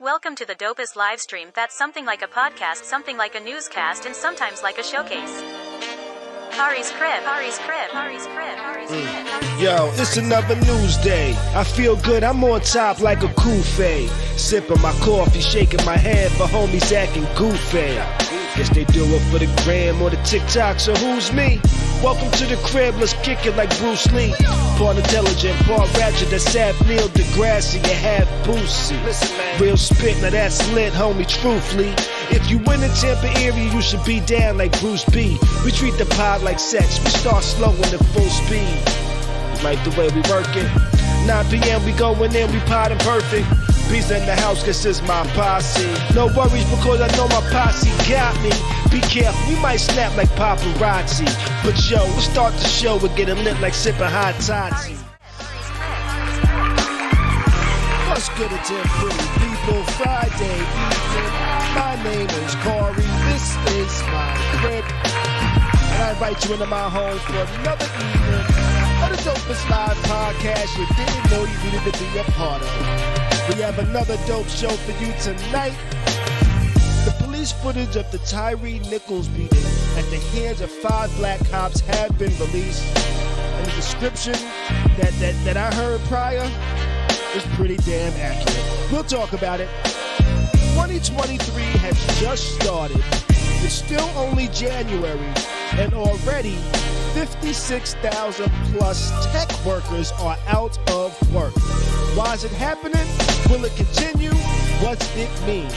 Welcome to the dopest live stream that's something like a podcast, something like a newscast, and sometimes like a showcase. Ari's crib, Ari's crib, Ari's crib, Ari's crib. Yo, it's another news day. I feel good, I'm on top like a kufe. Sipping my coffee, shaking my head for homies acting goofy. Guess they do it for the gram or the TikTok, so who's me? Welcome to the crib, let's kick it like Bruce Lee. Part intelligent, part ratchet, that's half Neil deGrasse and half Boosie. Listen, man. Real spit, now that's lit, homie, truthfully. If you in the Tampa area, you should be down like Bruce B. We treat the pod like sex, we start slow and at full speed. You like the way we work it? 9 p.m. we going in, we podding perfect. Bees in the house, cause it's my posse. No worries because I know my posse got me. Be careful, we might snap like paparazzi. But yo, let's start the show and get it lit like sipping hot toddy. What's good at them pretty people? Friday evening. My name is Corey, this is my crib. And I invite you into my home for another evening of the dopest live podcast you didn't know you needed to be a part of. We have another dope show for you tonight. The police footage of the Tyre Nichols beating at the hands of 5 black cops have been released. And the description that I heard prior is pretty damn accurate. We'll talk about it. 2023 has just started. It's still only January, and already 56,000 plus tech workers are out of work. Why is it happening? Will it continue? What's it mean?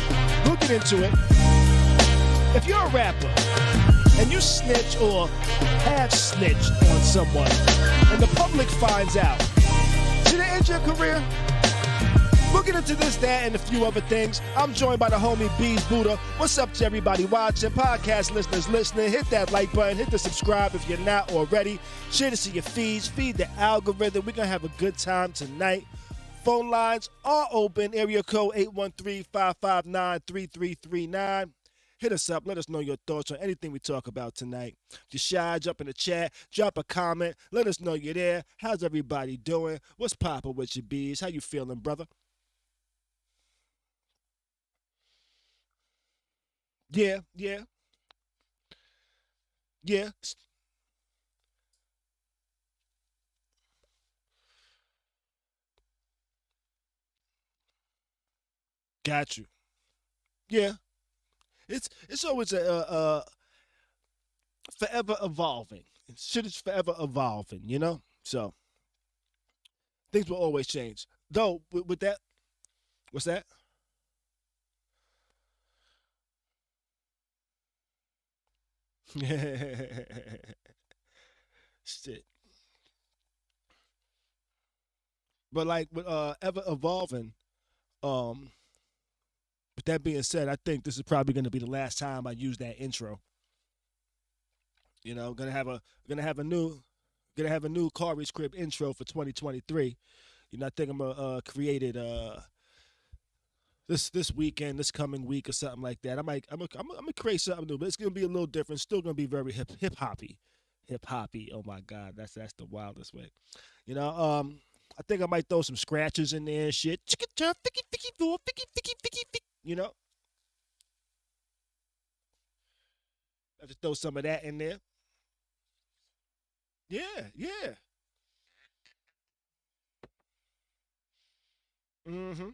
We'll get into it. If you're a rapper and you snitch or have snitched on someone and the public finds out, should it end your career? We'll get into this, that, and a few other things. I'm joined by the homie Bees Buddha. What's up to everybody watching? Podcast listeners listening. Hit that like button. Hit the subscribe if you're not already. Share this to your feeds. Feed the algorithm. We're going to have a good time tonight. Phone lines are open. Area code 813-559-3339. Hit us up. Let us know your thoughts on anything we talk about tonight. If you're shy, jump in the chat. Drop a comment. Let us know you're there. How's everybody doing? What's poppin' with your bees? How you feeling, brother? Yeah. Got you. Yeah. It's always a forever evolving. Shit is forever evolving, you know? So things will always change. Though with that, what's that? Shit. But like with ever evolving, with that being said, I think this is probably gonna be the last time I use that intro. You know, gonna have a new Corey's Crib intro for 2023. You know, I think I'm gonna create it this weekend, this coming week or something like that. I'm gonna create something new, but it's gonna be a little different. Still gonna be very hip hoppy. Oh my God, that's the wildest way. You know, I think I might throw some scratches in there and shit. You know, I have to throw some of that in there. Yeah. Mm-hmm.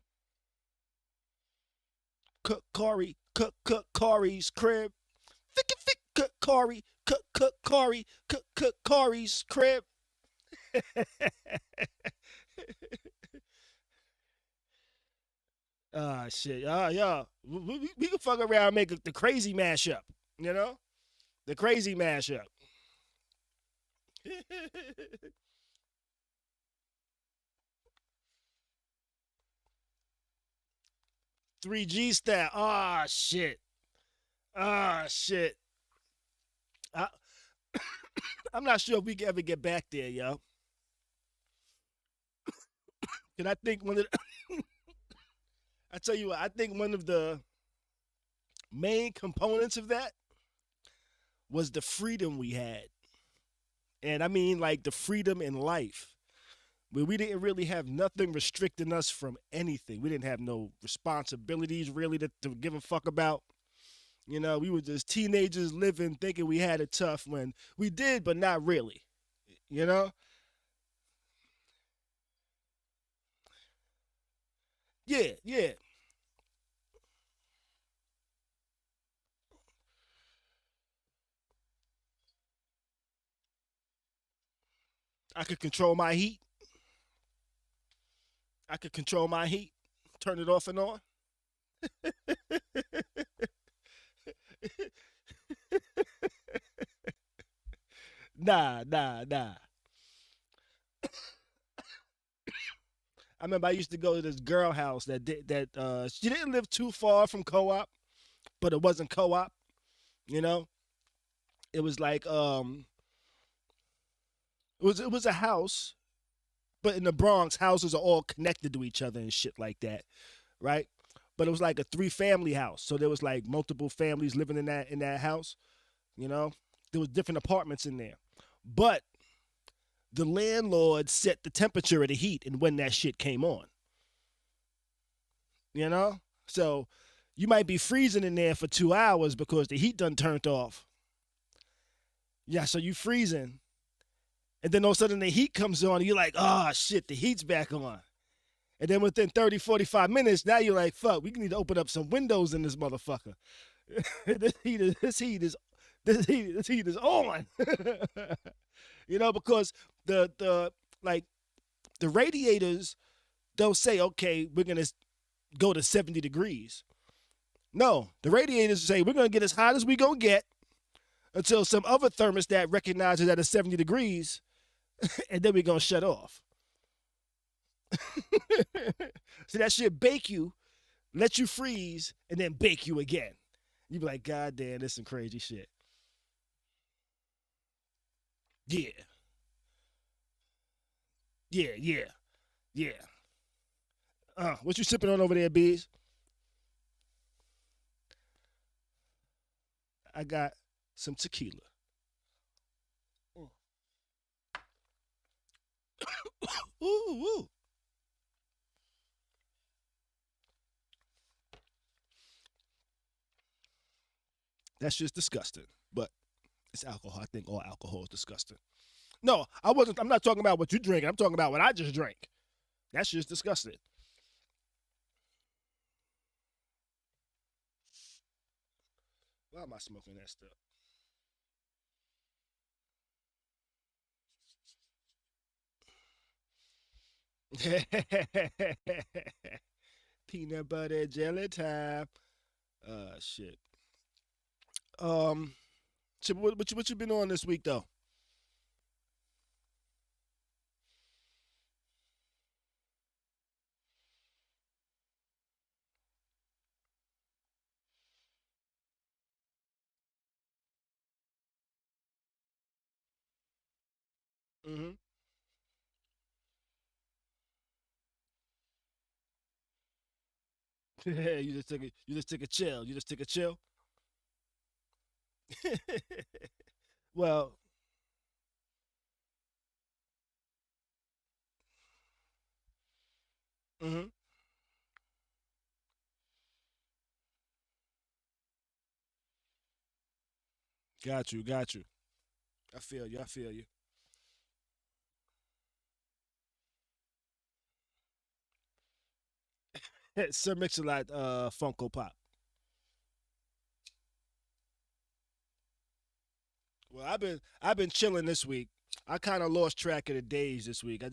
Corey's crib. Corey. Corey's crib. Shit. Yeah. We can fuck around and make the crazy mashup. You know? The crazy mashup. 3G style. Shit. I, I'm not sure if we can ever get back there, yo. And I think I tell you what, I think one of the main components of that was the freedom we had. And I mean like the freedom in life. where we didn't really have nothing restricting us from anything. We didn't have no responsibilities really to give a fuck about. You know, we were just teenagers living, thinking we had it tough when we did, but not really. You know? Yeah, yeah. I could control my heat. I could control my heat. Turn it off and on. Nah, nah, nah. I remember I used to go to this girl house she didn't live too far from co-op, but it wasn't co-op. You know, it was like it was a house, but in the Bronx, houses are all connected to each other and shit like that, right? But it was like a three-family house, so there was like multiple families living in that house. You know, there was different apartments in there, but the landlord set the temperature of the heat and when that shit came on. You know, so you might be freezing in there for 2 hours because the heat done turned off. Yeah, so you freezing, and then all of a sudden the heat comes on, and you're like, oh shit, the heat's back on. And then within 30, 45 minutes, now you're like, fuck, we need to open up some windows in this motherfucker. This heat is on. You know, because the like the radiators don't say, okay, we're gonna go to 70 degrees. No, the radiators say we're gonna get as hot as we gonna get until some other thermostat recognizes that it's 70 degrees, and then we're gonna shut off. So that shit bake you, let you freeze, and then bake you again. You be like, God damn, this is some crazy shit. Yeah, yeah, yeah, yeah. What you sipping on over there, bees? I got some tequila. Ooh, ooh. That's just disgusting. But it's alcohol. I think all alcohol is disgusting. No, I wasn't. I'm not talking about what you drink. I'm talking about what I just drank. That's just disgusting. Why am I smoking that stuff? Peanut butter jelly time. Shit. Um, so what you been on this week though? Mm-hmm. You just took a chill. You just took a chill. Well, mm-hmm. Got you, got you. I feel you. I feel you. Sir Mix-a-Lot, Funko Pop. Well, I've been chilling this week. I kind of lost track of the days this week. I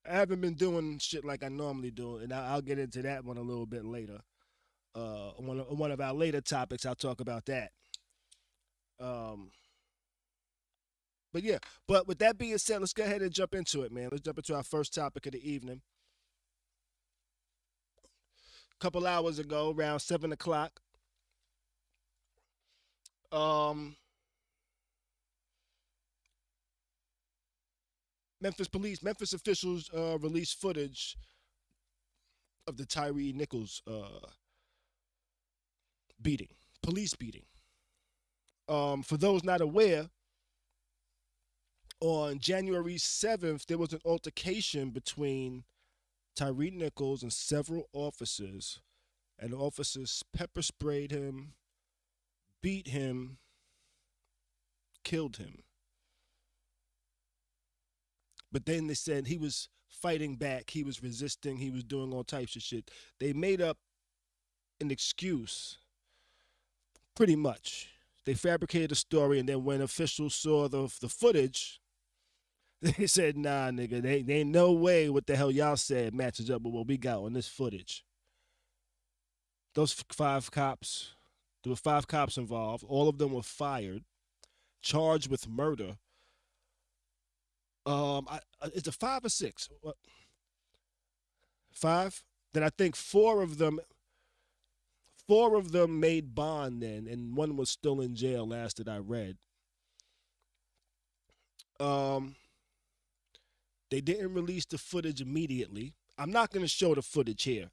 haven't been doing shit like I normally do, and I'll get into that one a little bit later. On one of our later topics, I'll talk about that. Um, but yeah, but with that being said, let's go ahead and jump into it, man. Let's jump into our first topic of the evening. A couple hours ago, around 7 o'clock, um, Memphis officials released footage of the Tyre Nichols beating, police beating. For those not aware, On January 7th, there was an altercation between Tyre Nichols and several officers, and the officers pepper sprayed him, beat him, killed him. But then they said he was fighting back, he was resisting, he was doing all types of shit. They made up an excuse, pretty much. They fabricated a story, and then when officials saw the footage, they said, nah, nigga, they ain't no way what the hell y'all said matches up with what we got on this footage. Those 5 cops, there were 5 cops involved. All of them were fired, charged with murder. Is it 5 or 6? What? 5? Then I think 4 of them made bond then, and one was still in jail last that I read. They didn't release the footage immediately. I'm not going to show the footage here.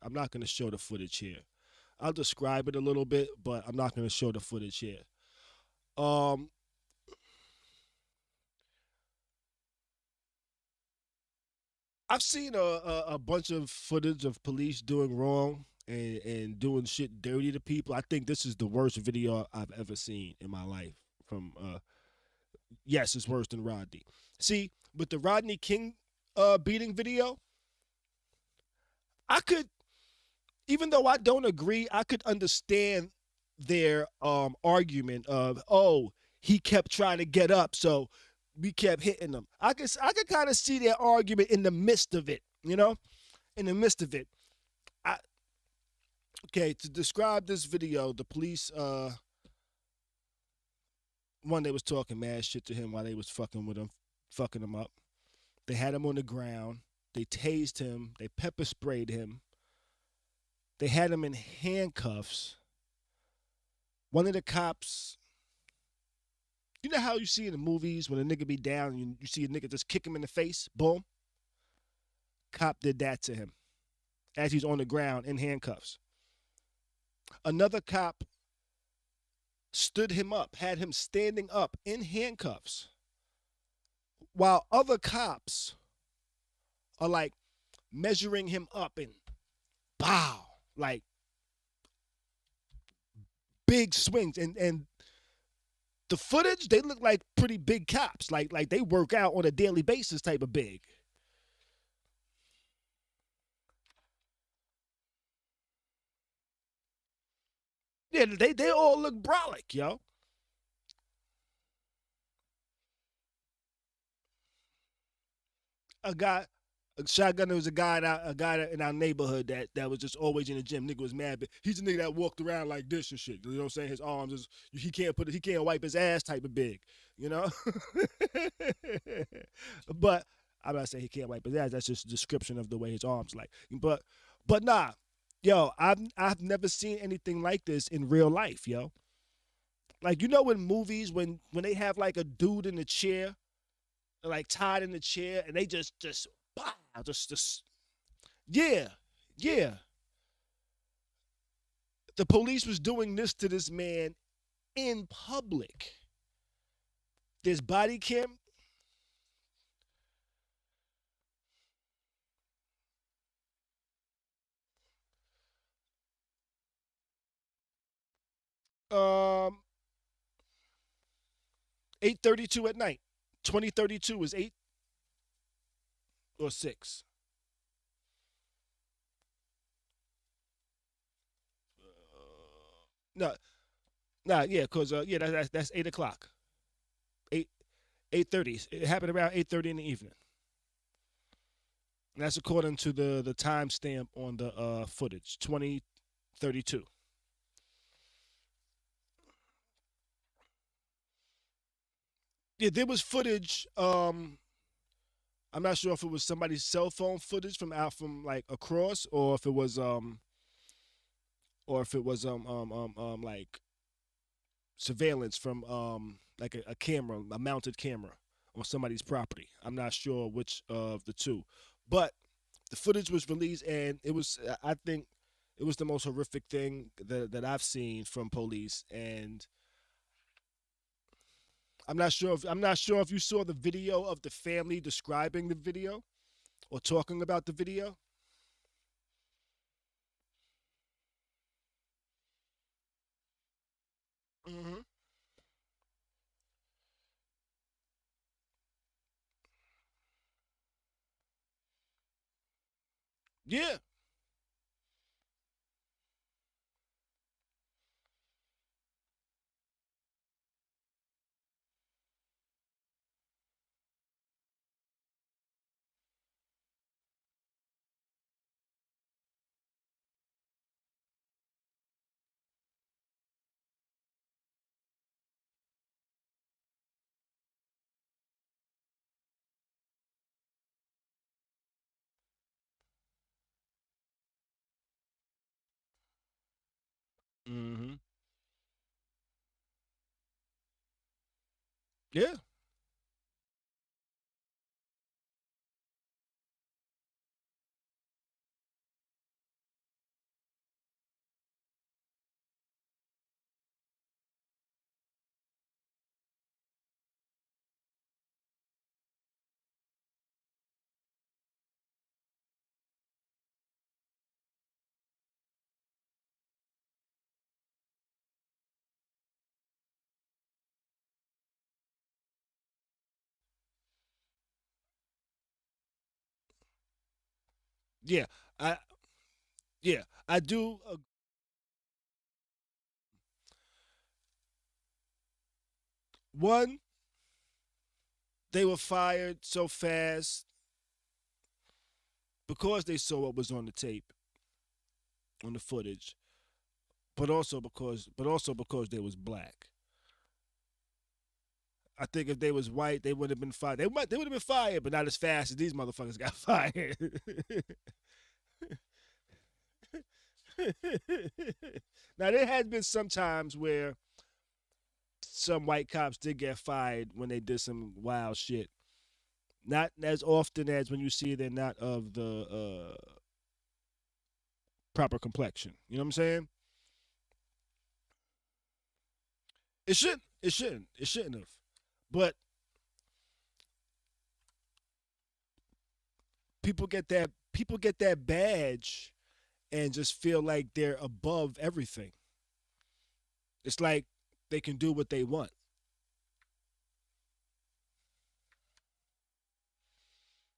I'll describe it a little bit, but I'm not going to show the footage here. I've seen a bunch of footage of police doing wrong and doing shit dirty to people. I think this is the worst video I've ever seen in my life. Yes, it's worse than Rodney. See, with the Rodney King beating video, even though I don't agree, I could understand their argument of, oh, he kept trying to get up, so we kept hitting him. I could kind of see their argument in the midst of it, in the midst of it. Okay, to describe this video, the police, they was talking mad shit to him while they was fucking with him, fucking him up. They had him on the ground. They tased him. They pepper sprayed him. They had him in handcuffs. One of the cops, you know how you see in the movies when a nigga be down and you see a nigga just kick him in the face? Boom. Cop did that to him as he's on the ground in handcuffs. Another cop stood him up, had him standing up in handcuffs, while other cops are like measuring him up and bow, like big swings. And the footage, they look like pretty big cops, like they work out on a daily basis type of big. Yeah, they all look brolic, yo. A shotgun. There was a guy in our neighborhood that was just always in the gym. Nigga was mad, but he's a nigga that walked around like this and shit. You know what I'm saying? His arms is he can't wipe his ass type of big, But I'm not saying he can't wipe his ass. That's just a description of the way his arms like. But nah, yo, I've never seen anything like this in real life, yo. Like, in movies when they have like a dude in a chair, like tied in the chair, and they just yeah. The police was doing this to this man in public. There's body cam. Um, 8:32 at night. 2032 is 8 or 6. No, nah, yeah, cause that's 8 o'clock. 8:30. It happened around 8:30 in the evening. And that's according to the timestamp on the footage. 2032. Yeah, there was footage. I'm not sure if it was somebody's cell phone footage from like across, or if it was like surveillance from like a camera, a mounted camera on somebody's property. I'm not sure which of the two, but the footage was released, and it was, I think, it was the most horrific thing that I've seen from police. And I'm not sure if you saw the video of the family describing the video or talking about the video. Hmm. Yeah. Hmm. Yeah. Yeah. I yeah. I do. One, they were fired so fast because they saw what was on the tape, on the footage, but also because they was black. I think if they was white, they would have been fired. They would have been fired, but not as fast as these motherfuckers got fired. Now there has been some times where some white cops did get fired when they did some wild shit. Not as often as when you see they're not of the proper complexion. You know what I'm saying? It shouldn't. It shouldn't. It shouldn't have. But people get that badge and just feel like they're above everything. It's like they can do what they want.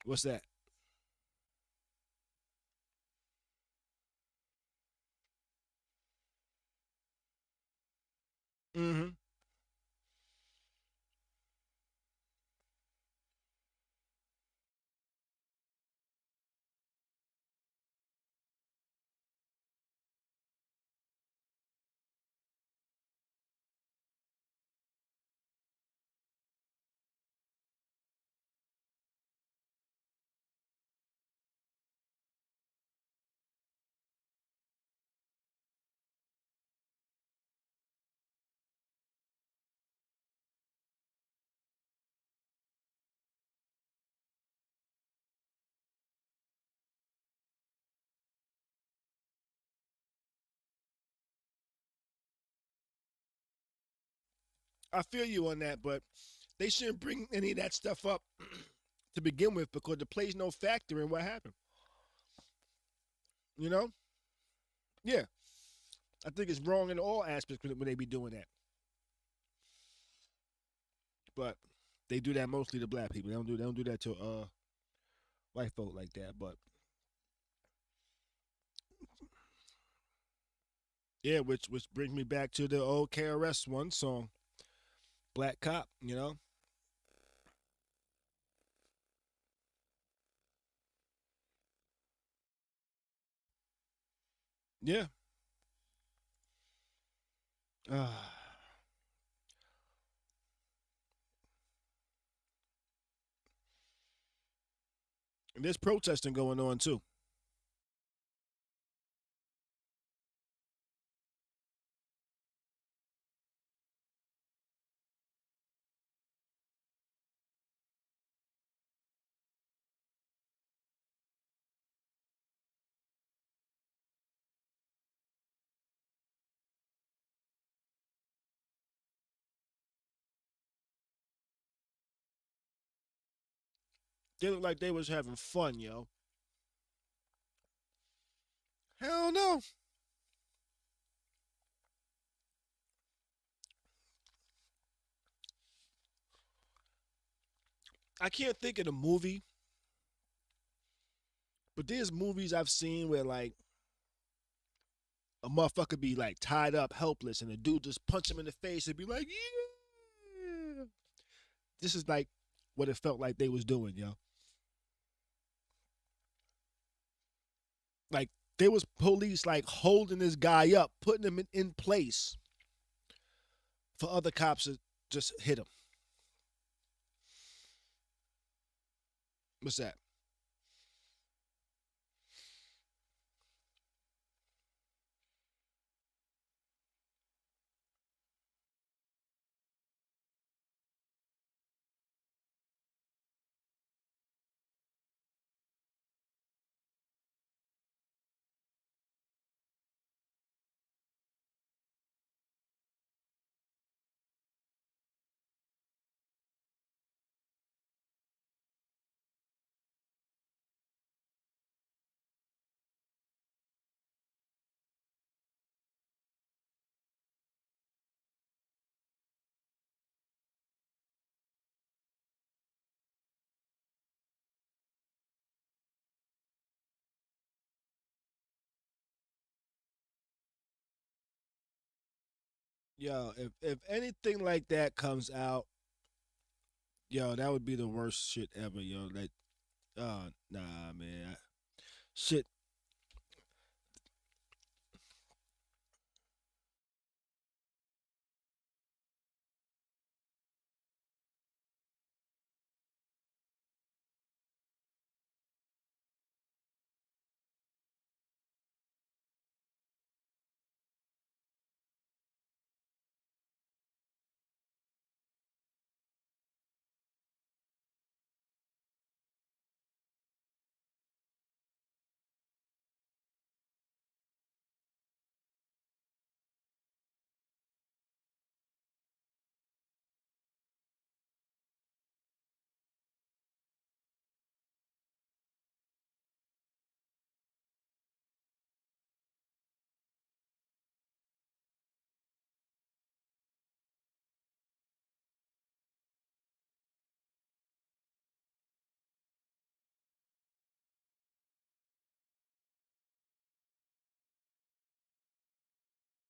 What's that? Mm-hmm. I feel you on that, but they shouldn't bring any of that stuff up to begin with because it plays no factor in what happened. You know? Yeah. I think it's wrong in all aspects when they be doing that. But they do that mostly to black people. They don't do that to white folk like that. But yeah, which brings me back to the old KRS One song, Black Cop. You know? Yeah. Uh, and there's protesting going on too. They looked like they was having fun, yo. Hell no. I can't think of the movie, but there's movies I've seen where like a motherfucker be like tied up, helpless, and the dude just punch him in the face and be like, "Yeah." This is like what it felt like they was doing, yo. Like there was police like holding this guy up, putting him in place for other cops to just hit him. What's that? Yo, if anything like that comes out, yo, that would be the worst shit ever, yo. Like, nah, man. Shit.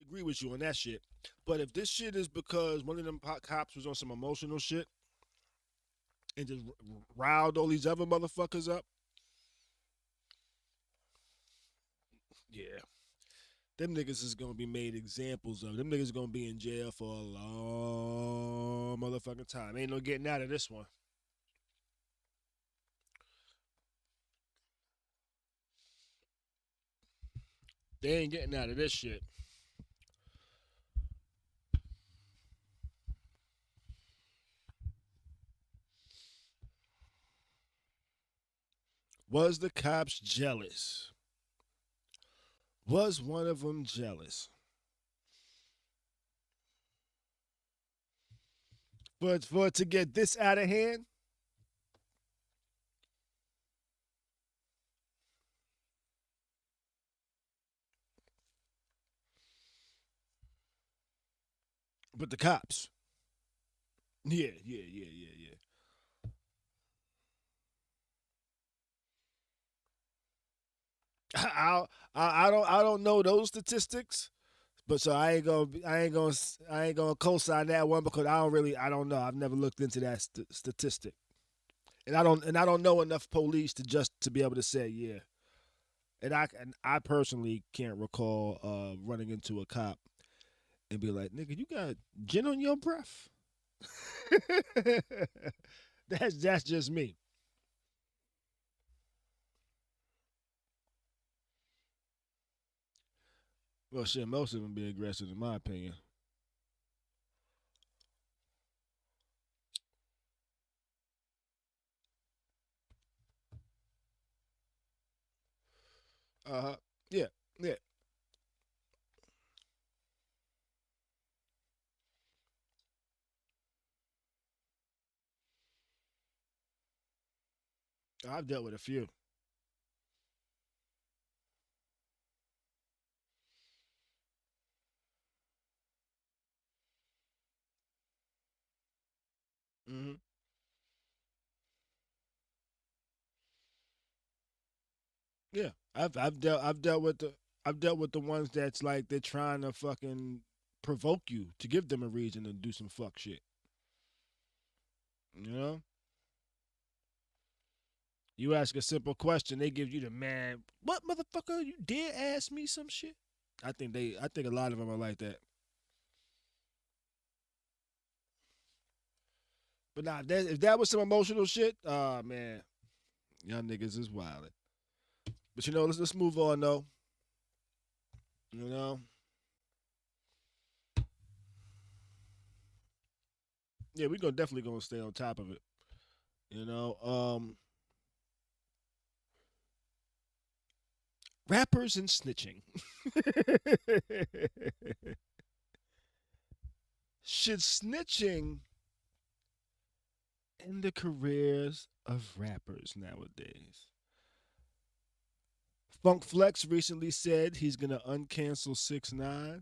Agree with you on that shit. But if this shit is because one of them cops was on some emotional shit and just riled all these other motherfuckers up, yeah, them niggas is gonna be made examples of. Them niggas gonna be in jail for a long motherfucking time. Ain't no getting out of this one. They ain't getting out of this shit. Was the cops jealous? Was one of them jealous? But for it to get this out of hand, but the cops. Yeah. I don't know those statistics, but so I ain't gonna co-sign that one because I don't know. I've never looked into that statistic, and I don't know enough police to just to be able to say yeah. And I personally can't recall running into a cop and be like, nigga, you got gin on your breath. That's just me. Well, shit, most of them be aggressive in my opinion. Uh huh. Yeah. Yeah. I've dealt with a few. Hmm. Yeah, I've dealt with the ones that's like they're trying to fucking provoke you to give them a reason to do some fuck shit. You know, you ask a simple question, they give you the man. What motherfucker? You dare ask me some shit? I think a lot of them are like that. But nah, if that was some emotional shit, man, y'all niggas is wild. But you know, let's move on though. You know, yeah, we gonna definitely gonna stay on top of it. You know, rappers and snitching. Should snitching end the careers of rappers nowadays? Funk Flex recently said he's gonna uncancel 6ix9ine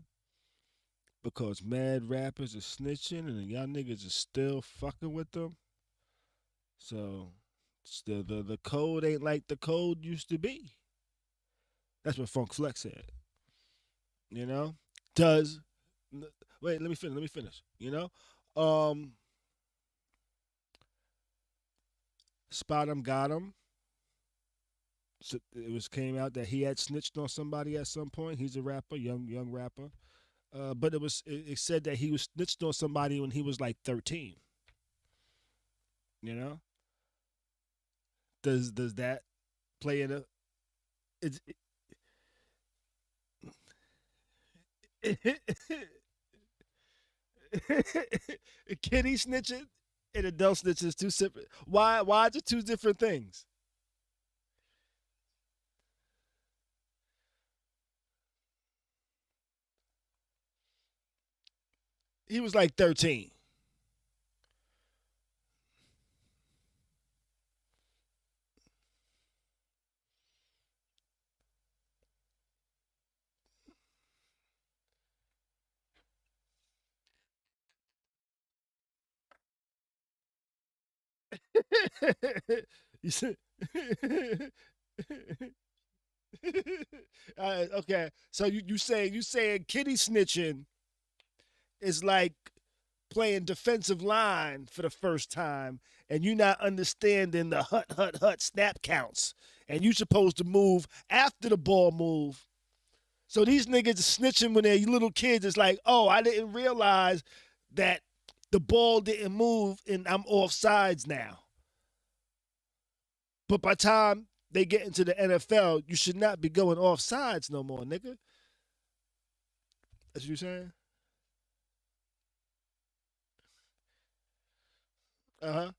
because mad rappers are snitching and y'all niggas are still fucking with them. So still the code ain't like the code used to be. That's what Funk Flex said. You know? Does wait, let me finish. You know? Spot him got him. So it was came out that he had snitched on somebody at some point. He's a rapper, young rapper. But it said that he was snitched on somebody when he was like 13. You know? Does that play in a it's kitty snitching and adult snitching is two separate. Why is it two different things? He was like 13. You said okay, so you saying kitty snitching is like playing defensive line for the first time, and you not understanding the hut snap counts, and you supposed to move after the ball move. So these niggas snitching when they're little kids. It's like, oh, I didn't realize that the ball didn't move and I'm off sides now. But by the time they get into the NFL, you should not be going off sides no more, nigga. That's what you saying? Uh huh.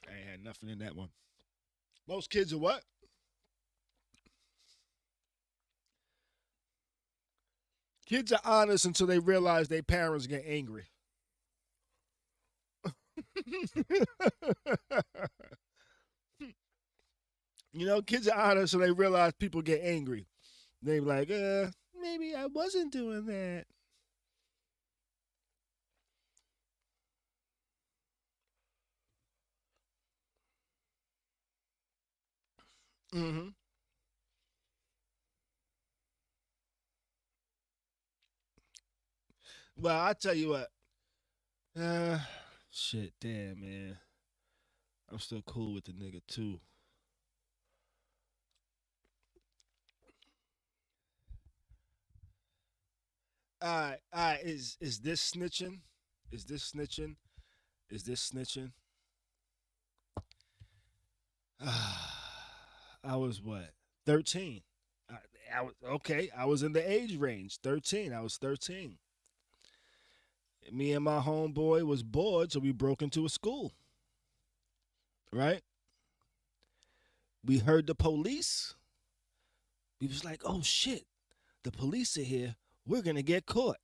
I ain't had nothing in that one. Most kids are what? Kids are honest until they realize their parents get angry. You know, kids are honest until they realize people get angry. They be like, maybe I wasn't doing that. Mm-hmm. Well, I tell you what. Uh, shit, damn, man. I'm still cool with the nigga too. All right. Is this snitching? Is this snitching? Is this snitching? I was what? 13. I, I was okay. I was in the age range. 13. I was 13. Me and my homeboy was bored, so we broke into a school. Right? We heard the police. We was like, oh shit, the police are here. we're going to get caught.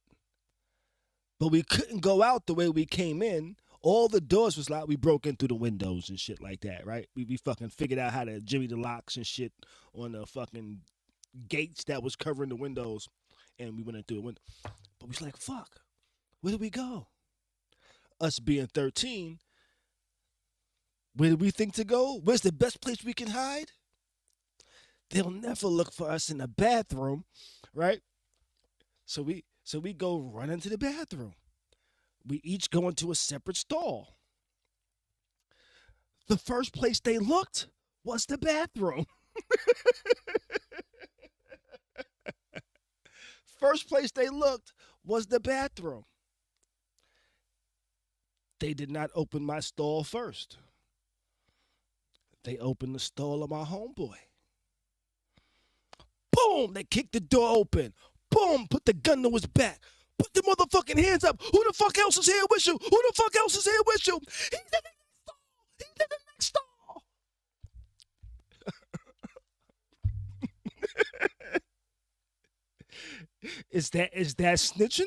But we couldn't go out the way we came in. All the doors was locked. We broke in through the windows and shit like that, right? We fucking figured out how to jimmy the locks and shit on the fucking gates that was covering the windows. And we went in through the window. But we was like, fuck, where do we go? Us being 13, where do we think to go? Where's the best place we can hide? They'll never look for us in the bathroom, right? So we go run into the bathroom. We each go into a separate stall. The first place they looked was the bathroom. First place they looked was the bathroom. They did not open my stall first. They opened the stall of my homeboy. Boom! They kicked the door open. Boom! Put the gun to his back. Put the motherfucking hands up. Who the fuck else is here with you? Who the fuck else is here with you? He's in the next stall. He's in the next stall. Is that snitching?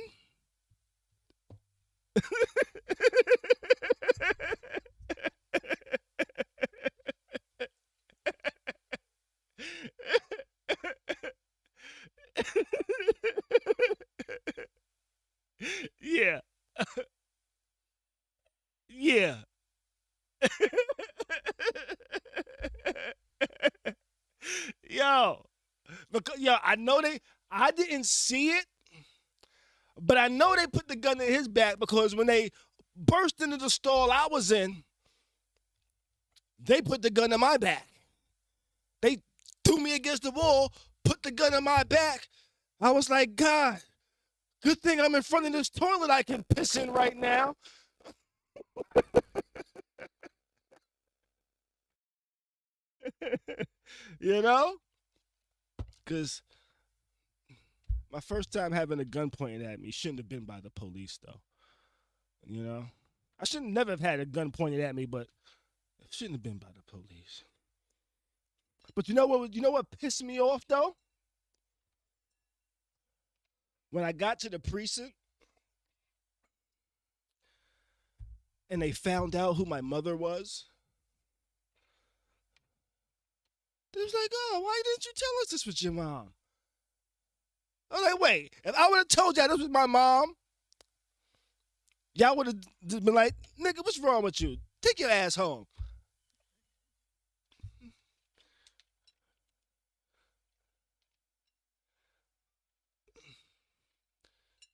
Yeah. Yeah. I didn't see it, but I know they put the gun in his back because when they burst into the stall I was in, they put the gun in my back. They threw me against the wall, put the gun in my back. I was like, God, good thing I'm in front of this toilet I can piss in right now. You know? Because my first time having a gun pointed at me shouldn't have been by the police, though. You know? I shouldn't never have had a gun pointed at me, but it shouldn't have been by the police. But you know what pissed me off, though? When I got to the precinct and they found out who my mother was, they was like, oh, why didn't you tell us this was your mom? I was like, wait, if I would have told y'all this was my mom, y'all would have been like, nigga, what's wrong with you? Take your ass home.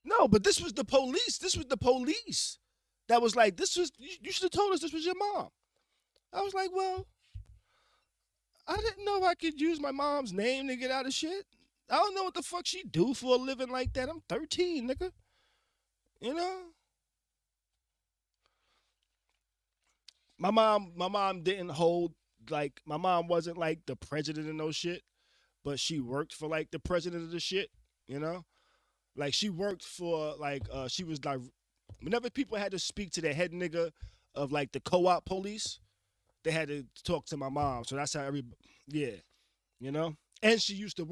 No, but this was the police. This was the police that was like, you should have told us this was your mom. I was like, well, I didn't know I could use my mom's name to get out of shit. I don't know what the fuck she do for a living like that. I'm 13, nigga. You know? My mom didn't hold, like, my mom wasn't like the president of no shit, but she worked for like the president of the shit, you know? Like she worked for like, she was like, whenever people had to speak to the head nigga of like the co-op police, they had to talk to my mom. So that's how yeah, you know? And she used to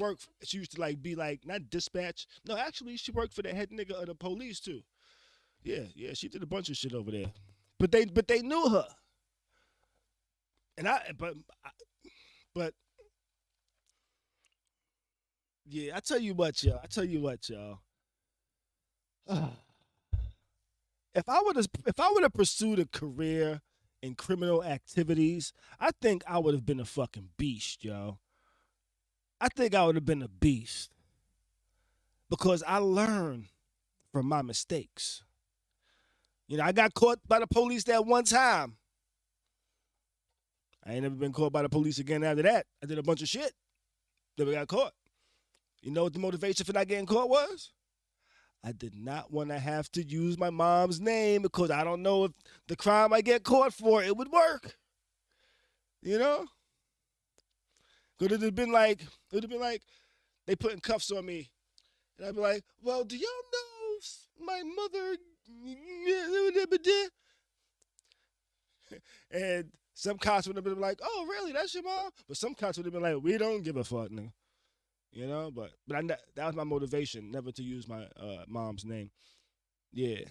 like be like, not dispatch. No, actually she worked for the head nigga of the police too. Yeah, she did a bunch of shit over there. But they knew her. And but yeah, I tell you what, y'all. If I would have pursued a career in criminal activities, I think I would have been a fucking beast, yo. I think I would have been a beast. Because I learned from my mistakes. You know, I got caught by the police that one time. I ain't never been caught by the police again after that. I did a bunch of shit. Never got caught. You know what the motivation for not getting caught was? I did not want to have to use my mom's name because I don't know if the crime I get caught for, it would work. You know? It would have been like, they putting cuffs on me. And I'd be like, well, do y'all know my mother? And some cops would have been like, oh, really? That's your mom? But some cops would have been like, we don't give a fuck, nigga. you know. But that was my motivation, never to use my mom's name. Yeah.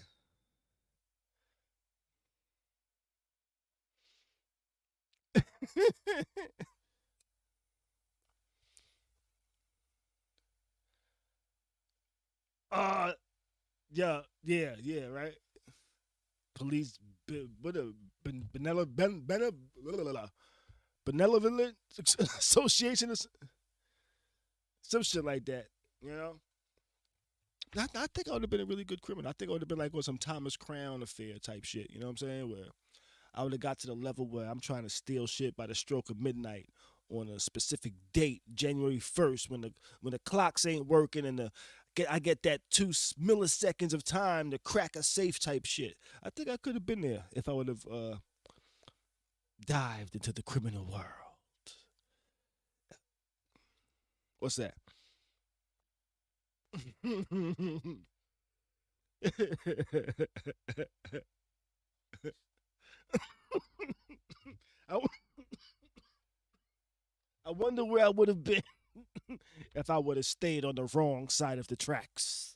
uh, yeah, right. Police, what a benevolent association, or some shit like that. You know, I think I would have been a really good criminal. I think I would have been like on some Thomas Crown affair type shit. You know what I'm saying? Where I would have got to the level where I'm trying to steal shit by the stroke of midnight on a specific date, January 1st, when the clocks ain't working and I get that 2 milliseconds of time to crack a safe type shit. I think I could have been there if I would have dived into the criminal world. What's that? I, I wonder where I would have been if I would have stayed on the wrong side of the tracks.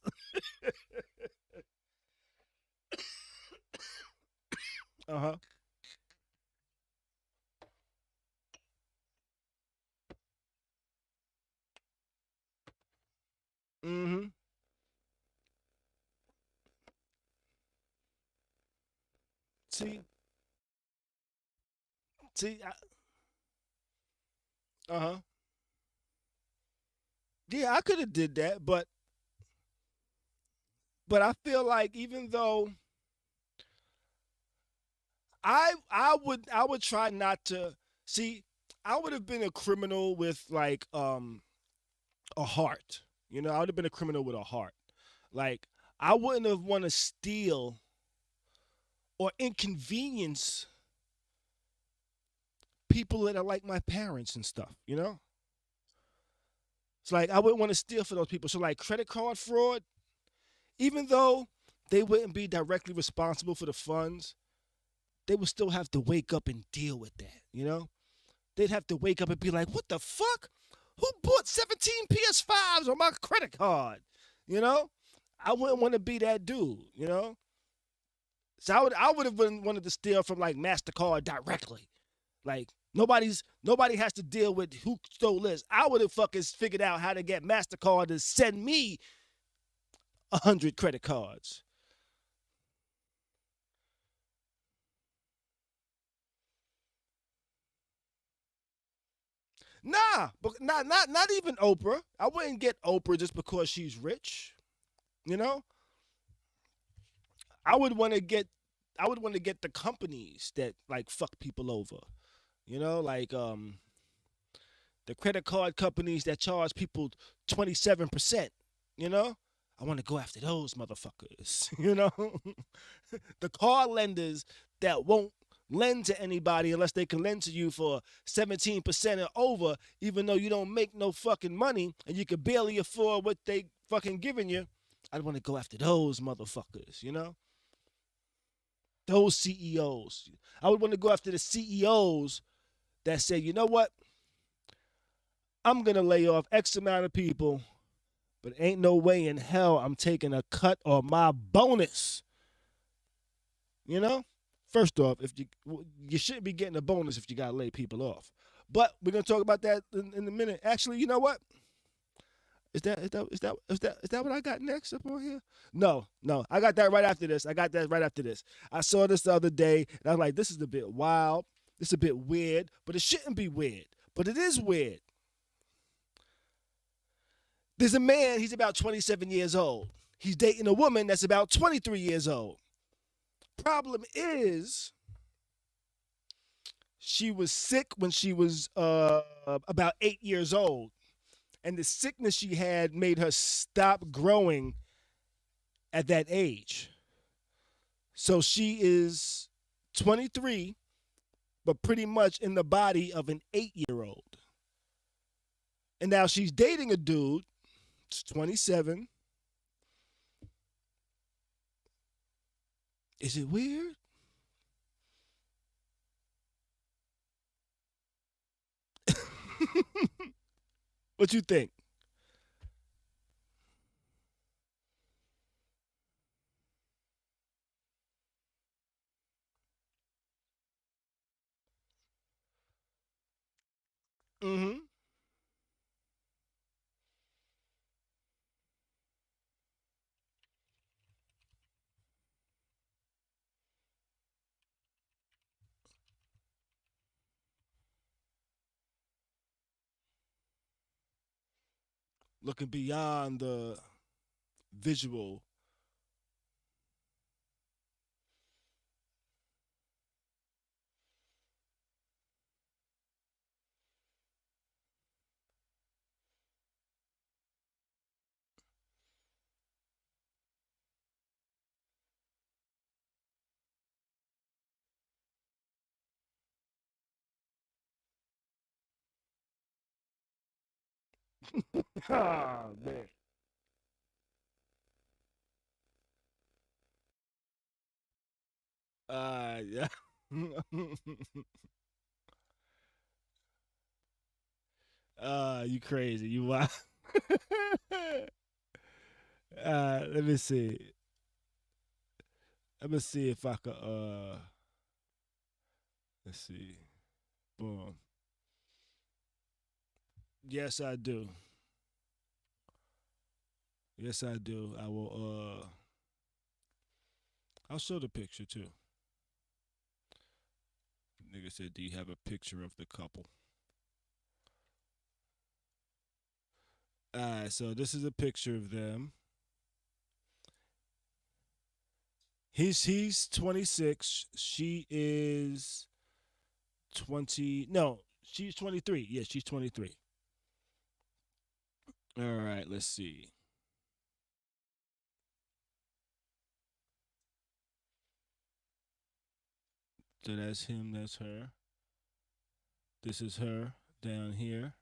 Uh huh. Mm-hmm. See, see. Uh huh. Yeah, I could have did that, but I feel like even though I would try not to see. I would have been a criminal with like a heart. You know, I would have been a criminal with a heart. Like I wouldn't have want to steal or inconvenience people that are like my parents and stuff. You know, it's like I wouldn't want to steal for those people. So like credit card fraud, even though they wouldn't be directly responsible for the funds, they would still have to wake up and deal with that. You know, they'd have to wake up and be like, "What the fuck? Who bought 17 PS5s on my credit card?" You know, I wouldn't want to be that dude. You know, so I would have wanted to steal from like Mastercard directly. Like nobody has to deal with who stole this. I would have fucking figured out how to get Mastercard to send me 100 credit cards. Nah, but not even Oprah. I wouldn't get Oprah just because she's rich. You know, I would want to get I would want to get the companies that like fuck people over. You know, like the credit card companies that charge people 27%. You know, I want to go after those motherfuckers. You know, the car lenders that won't lend to anybody unless they can lend to you for 17% or over, even though you don't make no fucking money and you can barely afford what they fucking giving you. I'd want to go after those motherfuckers, you know? Those CEOs. I would want to go after the CEOs that say, you know what? I'm going to lay off X amount of people, but ain't no way in hell I'm taking a cut or my bonus. You know? First off, if you shouldn't be getting a bonus if you got to lay people off. But we're going to talk about that in a minute. Actually, you know what? Is that what I got next up on here? No. I got that right after this. I saw this the other day, and I was like, this is a bit wild. This is a bit weird, but it shouldn't be weird. But it is weird. There's a man, he's about 27 years old. He's dating a woman that's about 23 years old. Problem is, she was sick when she was about 8 years old. And the sickness she had made her stop growing at that age. So she is 23, but pretty much in the body of an 8-year-old. And now she's dating a dude, 27. Is it weird? What you think? Mm-hmm. Looking beyond the visual. Oh man. Yeah. You crazy. You wild. Let me see. Let me see if I could let's see. Boom. Yes I do. Yes I do. I will I'll show the picture too. Nigga said, do you have a picture of the couple? Alright, so this is a picture of them. He's 26. She is 20. No, she's 23. Yeah, she's 23. All right, let's see. So that's him, that's her. This is her down here.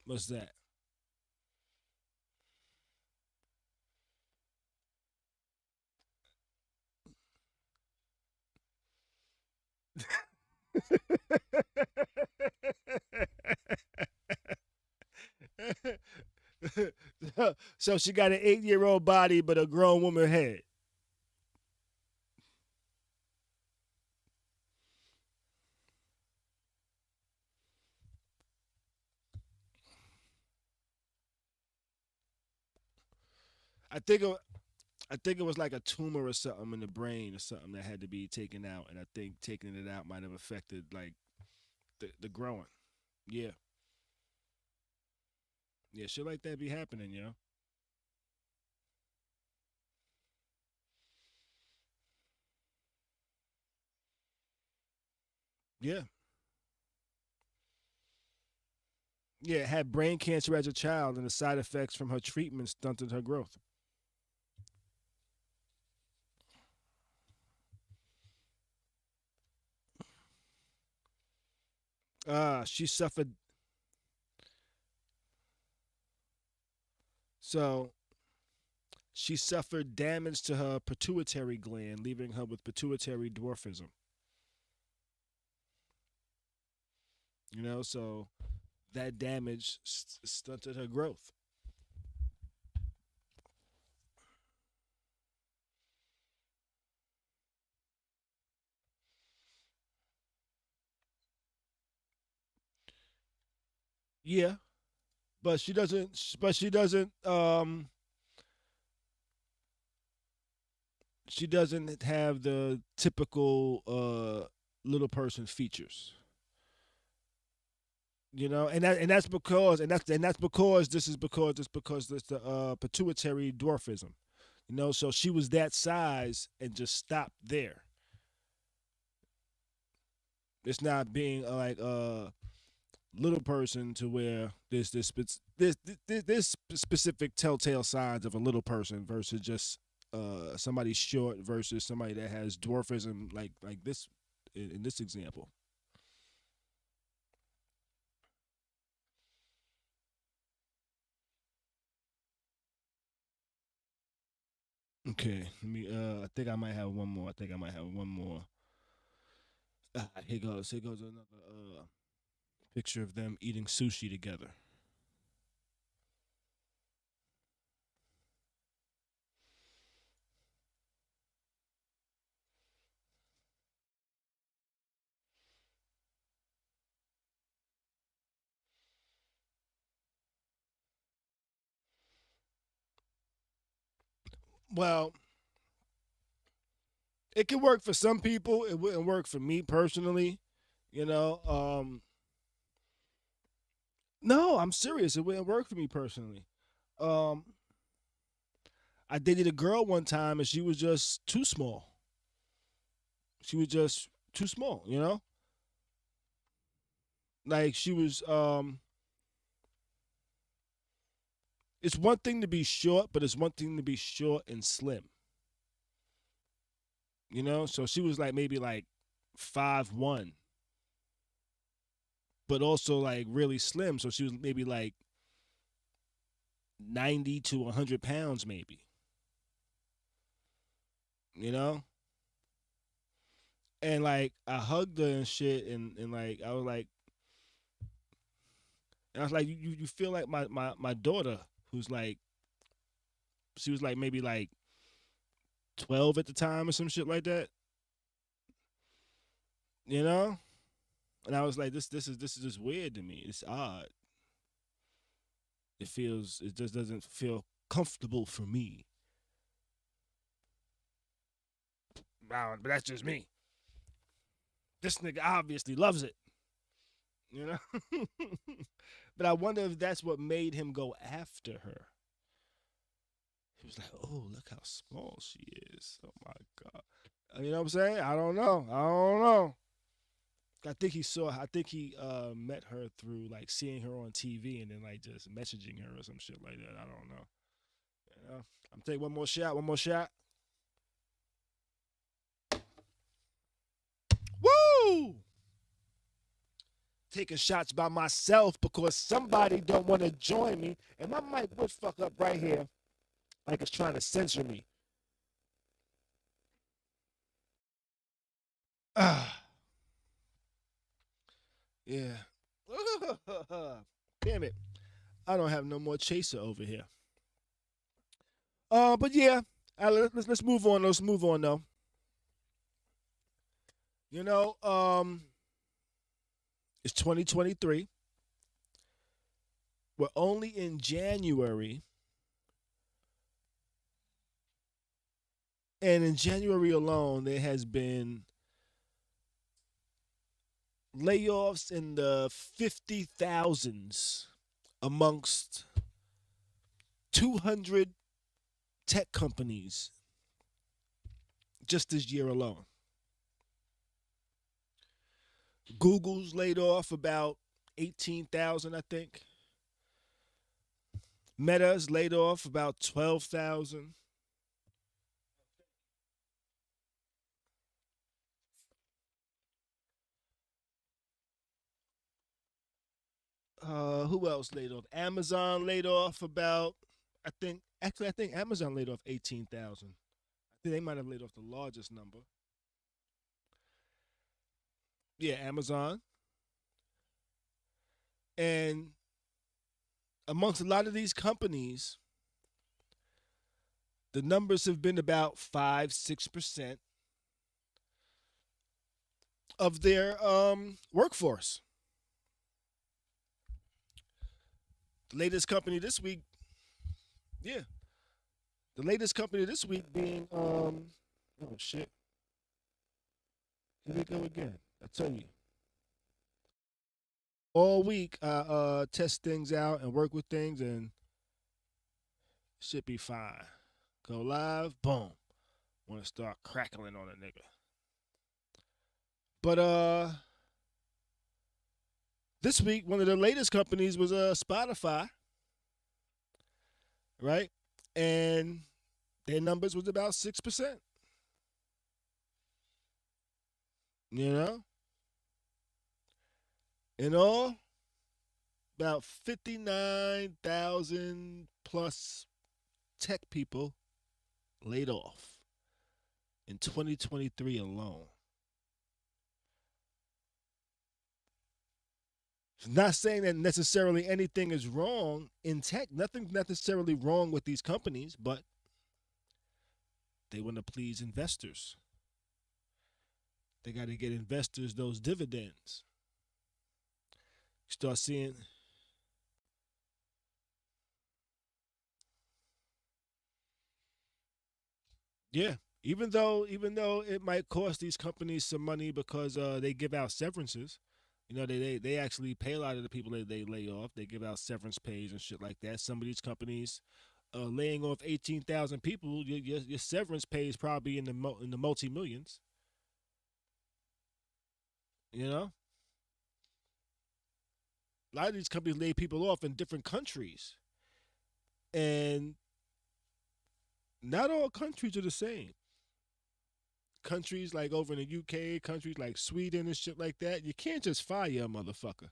What's that? So she got an 8-year-old body but a grown woman head. I think it, I think it was like a tumor or something in the brain or something that had to be taken out, and I think taking it out might have affected like the growing. Yeah, yeah, shit like that be happening, yo. Yeah, yeah. Had brain cancer as a child, and the side effects from her treatment stunted her growth. She suffered. So she suffered damage to her pituitary gland, leaving her with pituitary dwarfism. So that damage stunted her growth. Yeah, but she doesn't. But she doesn't. She doesn't have the typical little person features. And that's because this is because it's the pituitary dwarfism. So she was that size and just stopped there. It's not being like a little person to where this specific telltale signs of a little person versus just somebody short versus somebody that has dwarfism like this in this example. Okay, let me. I think I might have one more. I think I might have one more. Here goes. Here goes another picture of them eating sushi together. Well, it can work for some people. It wouldn't work for me personally. You know, no, I'm serious. It wouldn't work for me personally. Um, I dated a girl one time and she was just too small. She was just too small, you know? Like she was it's one thing to be short, but it's one thing to be short and slim. You know? So she was like maybe like 5'1", but also like really slim. So she was maybe like 90 to 100 pounds maybe. You know? And like I hugged her and shit and like I was like and I was like, you feel like my daughter who's like she was like maybe like 12 at the time or some shit like that. You know? And I was like, this is just weird to me. It's odd. It just doesn't feel comfortable for me. Wow, but that's just me. This nigga obviously loves it. You know? But I wonder if that's what made him go after her. He was like, oh, look how small she is. Oh my God. You know what I'm saying? I don't know. I don't know. I think he met her through like seeing her on TV and then like just messaging her or some shit like that. I don't know. You know? I'm taking one more shot. One more shot. Woo! Taking shots by myself because somebody don't want to join me, and my mic would fuck up right here, like it's trying to censor me. Ah, yeah. Damn it! I don't have no more chaser over here. But yeah, let's move on. Let's move on though. You know, it's 2023. We're only in January, and in January alone, there has been layoffs in the 50,000s amongst 200 tech companies just this year alone. Google's laid off about 18,000, I think. Meta's laid off about 12,000. Who else laid off? Amazon laid off about, I think Amazon laid off 18,000. I think they might have laid off the largest number. Yeah, Amazon. And amongst a lot of these companies, the numbers have been about 5-6% of their workforce. The latest company this week, yeah, the latest company this week being oh shit, here we go again. I tell you, all week I test things out and work with things and should be fine. Go live, boom. Want to start crackling on a nigga. But this week one of the latest companies was Spotify, right? And their numbers was about 6%. You know? In all, about 59,000 plus tech people laid off in 2023 alone. It's not saying that necessarily anything is wrong in tech. Nothing's necessarily wrong with these companies, but they want to please investors. They got to get investors those dividends. You start seeing. Yeah. Even though it might cost these companies some money because they give out severances. They actually pay a lot of the people they lay off. They give out severance pays and shit like that. Some of these companies laying off 18,000 people, your severance pay is probably in the multi millions. You know, a lot of these companies lay people off in different countries, and not all countries are the same. Countries like over in the UK, countries like Sweden and shit like that, you can't just fire a motherfucker.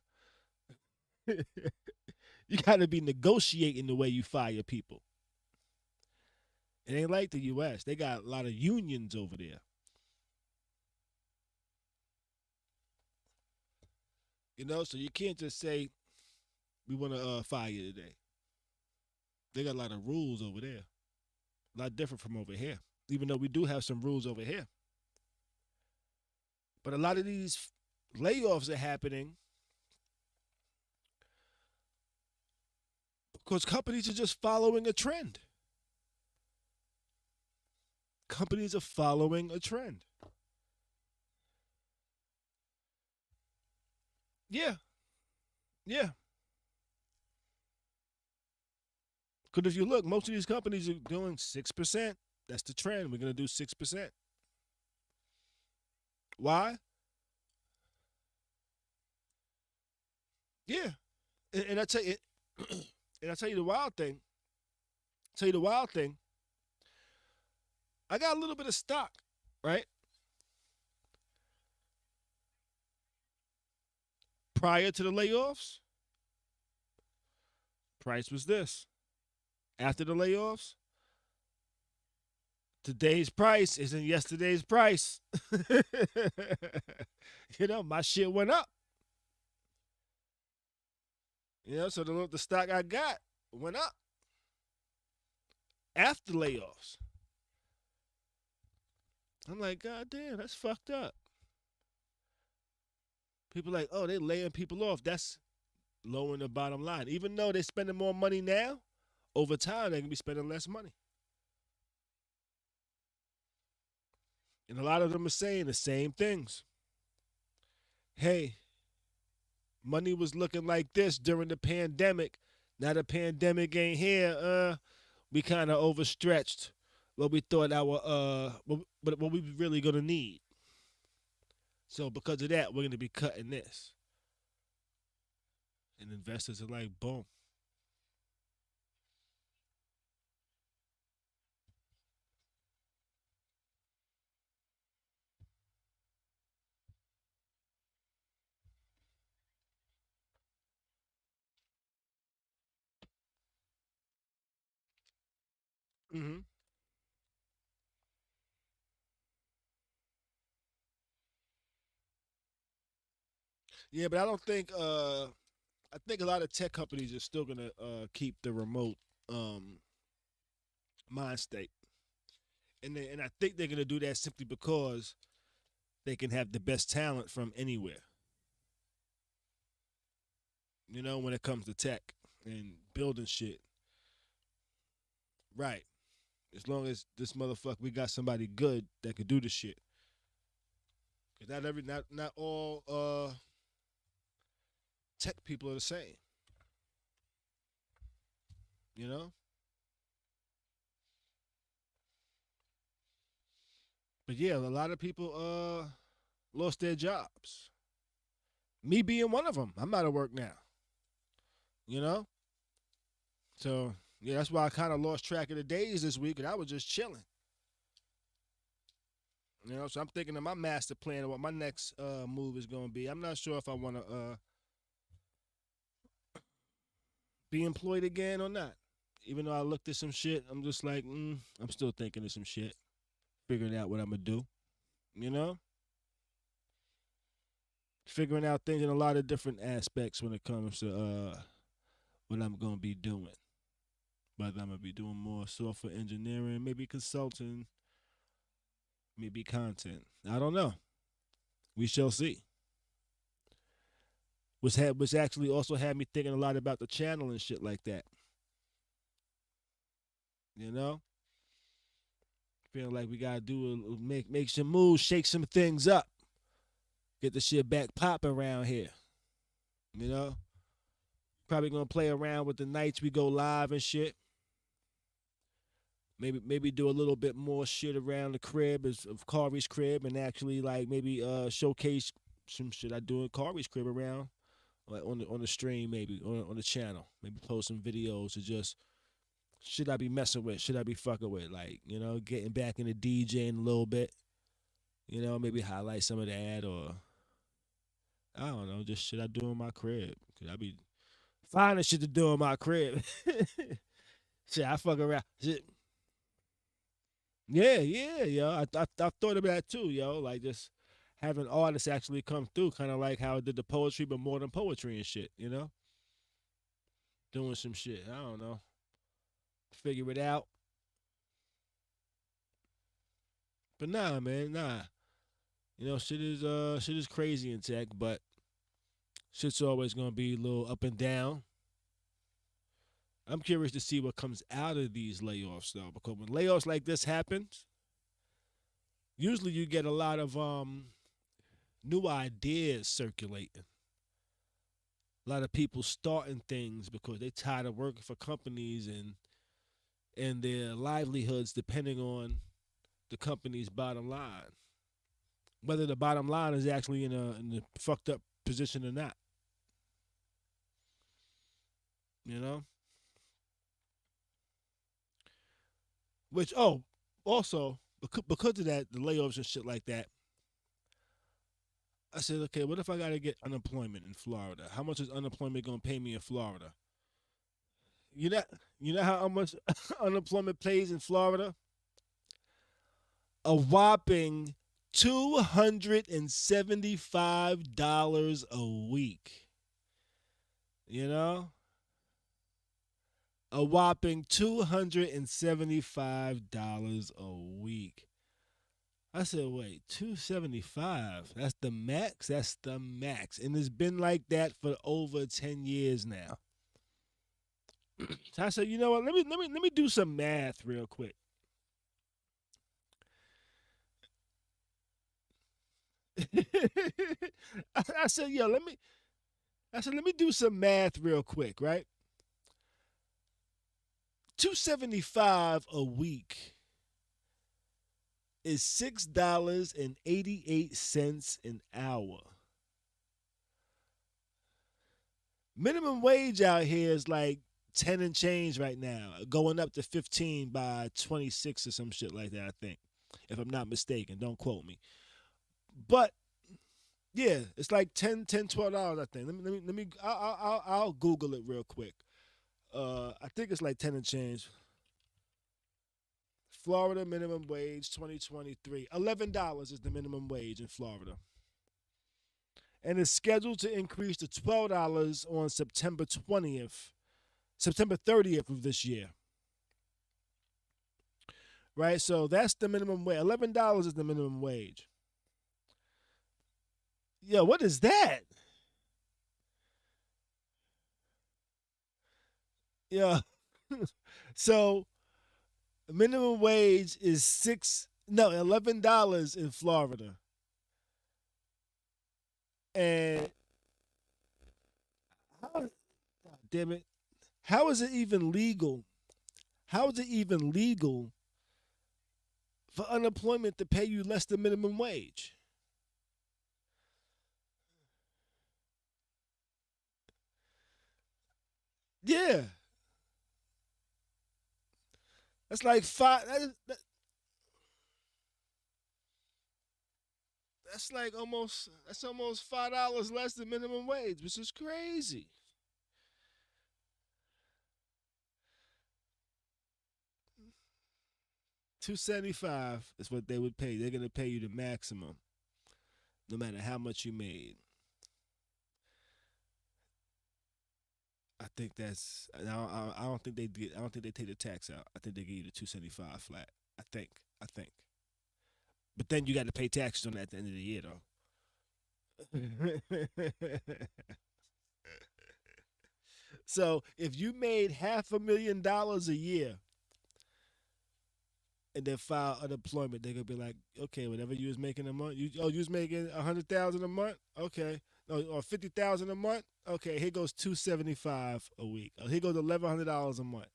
You got to be negotiating the way you fire people. It ain't like the U.S. They got a lot of unions over there. So you can't just say we want to fire you today. They got a lot of rules over there, a lot different from over here. Even though we do have some rules over here, but a lot of these layoffs are happening because companies are just following a trend. Companies are following a trend. Yeah, yeah. Because if you look, most of these companies are doing 6%. That's the trend. We're gonna do 6%. Why? Yeah, and I tell you, and I tell you the wild thing. Tell you the wild thing. I got a little bit of stock, right? Prior to the layoffs, price was this. After the layoffs, today's price isn't yesterday's price. My shit went up. So the stock I got went up after layoffs. I'm like, God damn, that's fucked up. People like, oh, they laying people off. That's lowering the bottom line. Even though they're spending more money now, over time they can be spending less money. And a lot of them are saying the same things. Hey, money was looking like this during the pandemic. Now the pandemic ain't here. We kind of overstretched what we thought what we really gonna need. So because of that, we're gonna be cutting this. And investors are like, boom. Mm-hmm. Yeah, but I don't think. I think a lot of tech companies are still gonna keep the remote um, mind state, and I think they're gonna do that simply because they can have the best talent from anywhere. When it comes to tech and building shit, right? As long as this motherfucker, we got somebody good that could do the shit. Cause not all tech people are the same. You know. But yeah, a lot of people lost their jobs. Me being one of them. I'm out of work now. You know. So yeah, that's why I kind of lost track of the days this week, and I was just chilling. So I'm thinking of my master plan of what my next move is going to be. I'm not sure if I want to be employed again or not. Even though I looked at some shit, I'm just like, I'm still thinking of some shit, figuring out what I'm gonna do. You know, figuring out things in a lot of different aspects when it comes to what I'm gonna be doing. Whether I'm gonna be doing more software engineering, maybe consulting, maybe content. I don't know. We shall see. Which actually also had me thinking a lot about the channel and shit like that. You know, Feeling like we gotta make some moves, shake some things up, get the shit back popping around here. You know, probably gonna play around with the nights we go live and shit. Maybe do a little bit more shit around the crib of Kari's crib, and actually like maybe showcase some shit I do in Kari's crib around, like on the stream, maybe on the channel. Maybe post some videos of just shit I be messing with, shit I be fucking with, like, you know, getting back into DJing a little bit. You know, maybe highlight some of that, or I don't know, just shit I do in my crib. Cause I be finding shit to do in my crib. Shit, I fuck around. Shit. Yeah, yo. I thought of that too, yo. Like just having artists actually come through, kind of like how I did the poetry, but more than poetry and shit. You know, doing some shit. I don't know. Figure it out. But nah, man, nah. You know, shit is crazy in tech, but shit's always gonna be a little up and down. I'm curious to see what comes out of these layoffs though, because when layoffs like this happens, usually you get a lot of new ideas circulating. A lot of people starting things because they tired of working for companies and their livelihoods depending on the company's bottom line. Whether the bottom line is actually in a fucked up position or not. You know? Which, also, because of that, the layoffs and shit like that, I said, okay, what if I got to get unemployment in Florida? How much is unemployment going to pay me in Florida? You know how much unemployment pays in Florida? A whopping $275 a week. You know? A whopping $275 a week. I said, wait, 275? That's the max? That's the max. And it's been like that for over 10 years now. So I said, you know what? Let me do some math real quick. I said, yo, let me do some math real quick, right? 275 a week is $6.88 an hour. Minimum wage out here is like 10 and change right now, going up to 15 by 26 or some shit like that, I think, if I'm not mistaken. Don't quote me. But yeah, it's like $10, $12, I think. Let me I'll Google it real quick. I think it's like 10 and change. Florida minimum wage 2023. $11 is the minimum wage in Florida. And it's scheduled to increase to $12 on September 30th of this year. Right? So that's the minimum wage. $11 is the minimum wage. Yo, what is that? Yeah. So minimum wage is $11 in Florida. And God damn it. How is it even legal? How is it even legal for unemployment to pay you less than minimum wage? Yeah. That's like that's like almost $5 less than minimum wage, which is crazy. $275 is what they would pay. They're gonna pay you the maximum, no matter how much you made. I think that's. I don't think they did. I don't think they take the tax out. I think they give you the 275 flat. I think. But then you got to pay taxes on that at the end of the year, though. So if you made $500,000 a year, and then file unemployment, they're gonna be like, okay, whatever you was making a month, you was making 100,000 a month, okay, no, or 50,000 a month, okay, here goes 275 a week. Here goes $1,100 a month.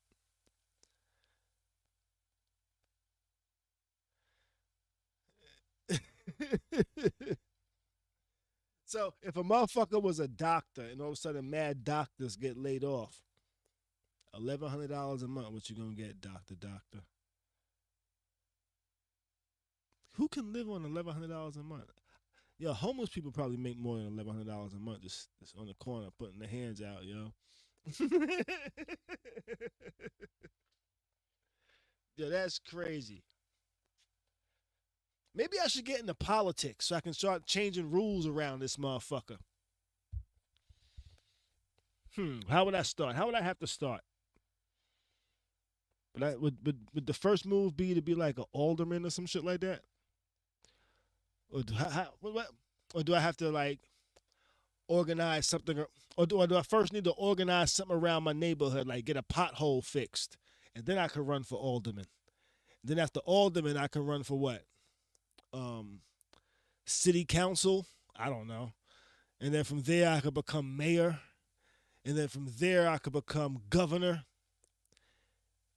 So if a motherfucker was a doctor and all of a sudden mad doctors get laid off, $1,100 a month, what you gonna get, doctor? Who can live on $1,100 a month? Yo, homeless people probably make more than $1,100 a month just on the corner putting their hands out, yo. Yo, that's crazy. Maybe I should get into politics so I can start changing rules around this motherfucker. How would I start? How would I have to start? But would the first move be to be like an alderman or some shit like that? Or do I have to like organize something, or do I first need to organize something around my neighborhood, like get a pothole fixed, and then I can run for alderman. Then after alderman, I can run for what? City council? I don't know. And then from there, I could become mayor. And then from there, I could become governor.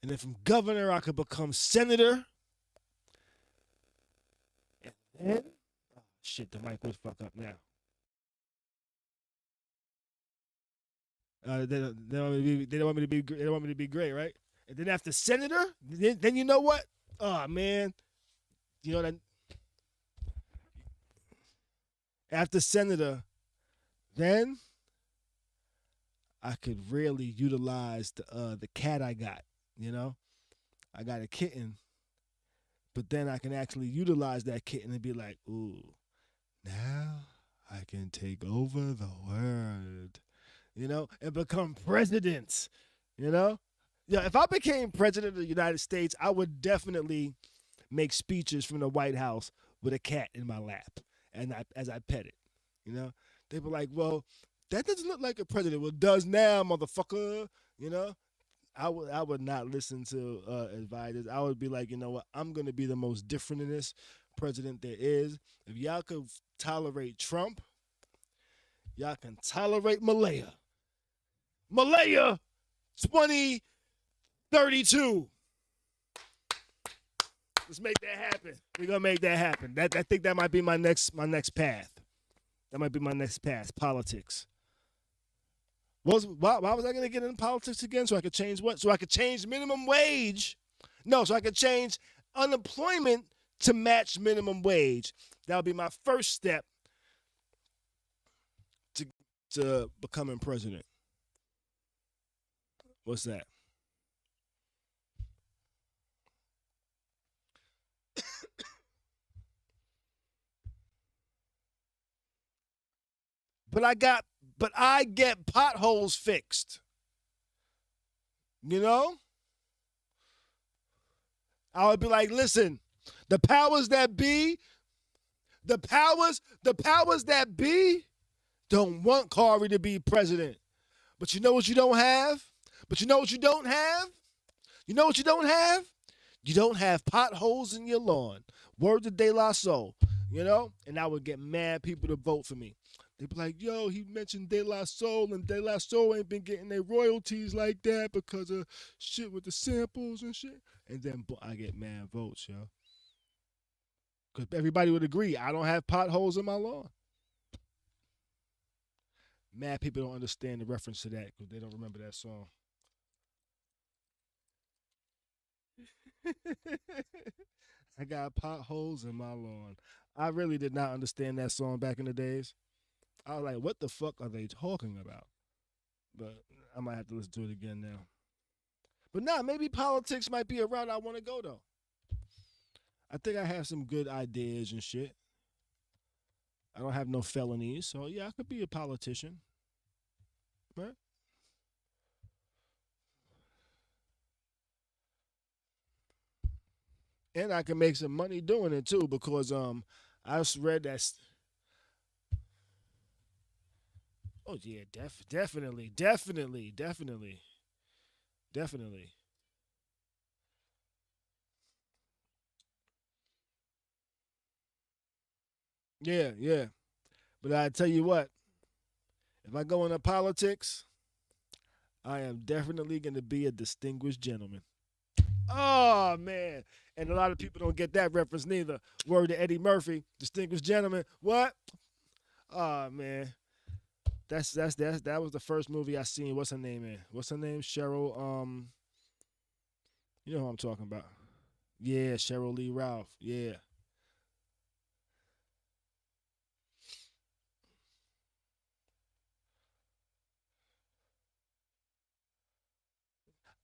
And then from governor, I could become senator. And then, shit, the mic was fucked up now. They don't want me to be great, right? And then after senator, then you know what? Oh man, you know that. After senator, then I could really utilize the cat I got. You know, I got a kitten, but then I can actually utilize that kitten and be like, ooh, now I can take over the world. You know, and become president, you know? Yeah, if I became president of the United States, I would definitely make speeches from the White House with a cat in my lap and as I pet it, you know? They'd be like, well, that doesn't look like a president. Well, it does now, motherfucker, you know? I would not listen to advisors. I would be like, you know what? I'm going to be the most different in this president there is. If y'all could tolerate Trump, y'all can tolerate Malaya. Malaya 2032. Let's make that happen. We're gonna make that happen. I think that might be my next path. That might be my next path. Politics. Why was I gonna get into politics again? So I could change what? So I could change minimum wage. No, so I could change unemployment to match minimum wage. That would be my first step to becoming president. What's that? But I get potholes fixed. You know? I would be like, listen, the powers that be don't want Corey to be president. But you know what you don't have? You know what you don't have? You don't have potholes in your lawn. Word to De La Soul, you know? And I would get mad people to vote for me. They'd be like, yo, he mentioned De La Soul, and De La Soul ain't been getting their royalties like that because of shit with the samples and shit. And then I get mad votes, yo. Because everybody would agree, I don't have potholes in my lawn. Mad people don't understand the reference to that because they don't remember that song. I got potholes in my lawn. I really did not understand that song back in the days. I was like, what the fuck are they talking about? But I might have to listen to it again now. But nah, maybe politics might be a route I want to go, though. I think I have some good ideas and shit. I don't have no felonies, so yeah, I could be a politician. Right? And I can make some money doing it too, because I just read that. Oh yeah, definitely. Yeah, yeah. But I tell you what, if I go into politics, I am definitely going to be a distinguished gentleman. Oh man, and a lot of people don't get that reference neither. Word to Eddie Murphy, distinguished gentleman. What? Oh man, that was the first movie I seen. What's her name in? What's her name? Cheryl. You know who I'm talking about? Yeah, Cheryl Lee Ralph. Yeah.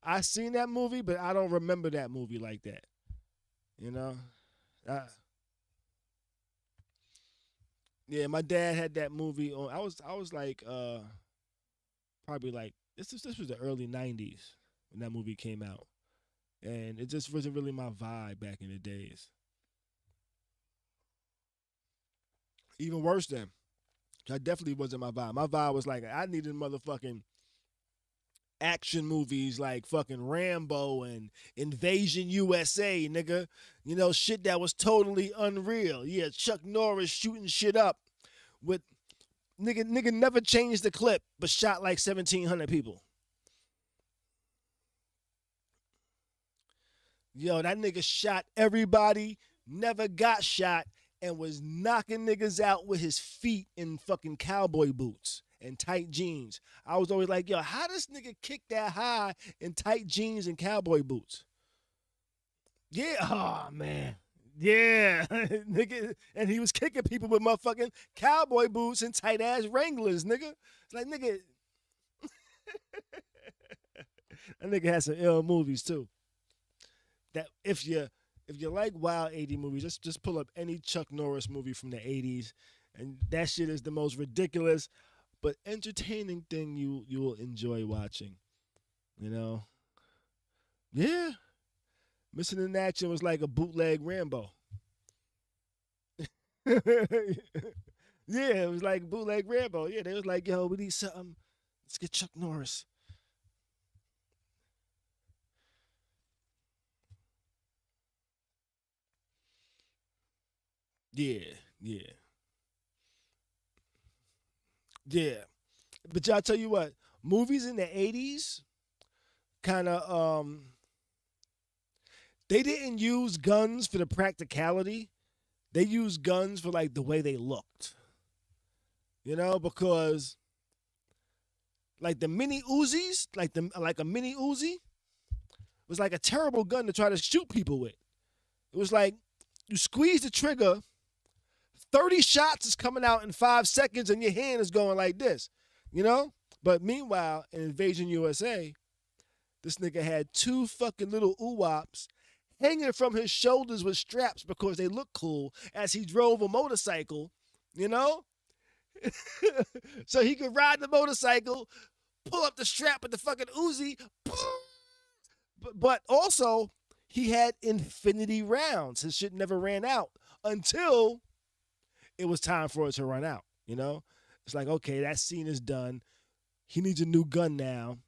I seen that movie, but I don't remember that movie like that. You know, I, yeah, my dad had that movie on. I was like probably like this was the early '90s when that movie came out, and it just wasn't really my vibe back in the days. Even worse than that definitely wasn't my vibe. My vibe was like I needed motherfucking action movies like fucking Rambo and Invasion USA, nigga. You know, shit that was totally unreal. Yeah, Chuck Norris shooting shit up with nigga never changed the clip but shot like 1,700 people. Yo, that nigga shot everybody, never got shot, and was knocking niggas out with his feet in fucking cowboy boots and tight jeans. I was always like, yo, how does nigga kick that high in tight jeans and cowboy boots? Yeah, oh man. Yeah, nigga, and he was kicking people with motherfucking cowboy boots and tight ass Wranglers, nigga. It's like, nigga, that nigga had some ill movies too. That if you like wild 80 movies, just pull up any Chuck Norris movie from the 80s, and that shit is the most ridiculous but entertaining thing you will enjoy watching. You know, yeah. Missing in Action was like a bootleg Rambo. Yeah, it was like bootleg Rambo. Yeah, they was like, yo, we need something. Let's get Chuck Norris. Yeah, yeah, yeah. But y'all tell you what, movies in the 80s kind of they didn't use guns for the practicality. They used guns for like the way they looked. You know, because like the mini Uzis, like a mini Uzi was like a terrible gun to try to shoot people with. It was like you squeeze the trigger, 30 shots is coming out in 5 seconds, and your hand is going like this, you know? But meanwhile, in Invasion USA, this nigga had two fucking little oowops hanging from his shoulders with straps because they look cool as he drove a motorcycle, you know? So he could ride the motorcycle, pull up the strap with the fucking Uzi, but also he had infinity rounds. His shit never ran out until it was time for it to run out. You know, it's like, okay, that scene is done. He needs a new gun now.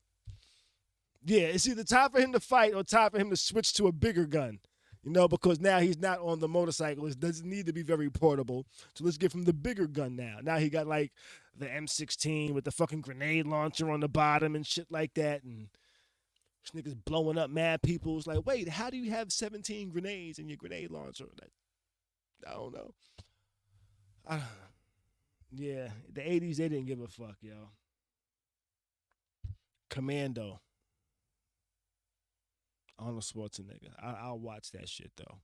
Yeah, it's either time for him to fight or time for him to switch to a bigger gun. You know, because now he's not on the motorcycle. It doesn't need to be very portable. So let's give him the bigger gun now. Now he got like the M16 with the fucking grenade launcher on the bottom and shit like that. And this nigga's blowing up mad people. It's like, wait, how do you have 17 grenades in your grenade launcher? Like, I don't know. Yeah, the 80s, they didn't give a fuck, yo. Commando. Arnold Schwarzenegger. I'll watch that shit, though.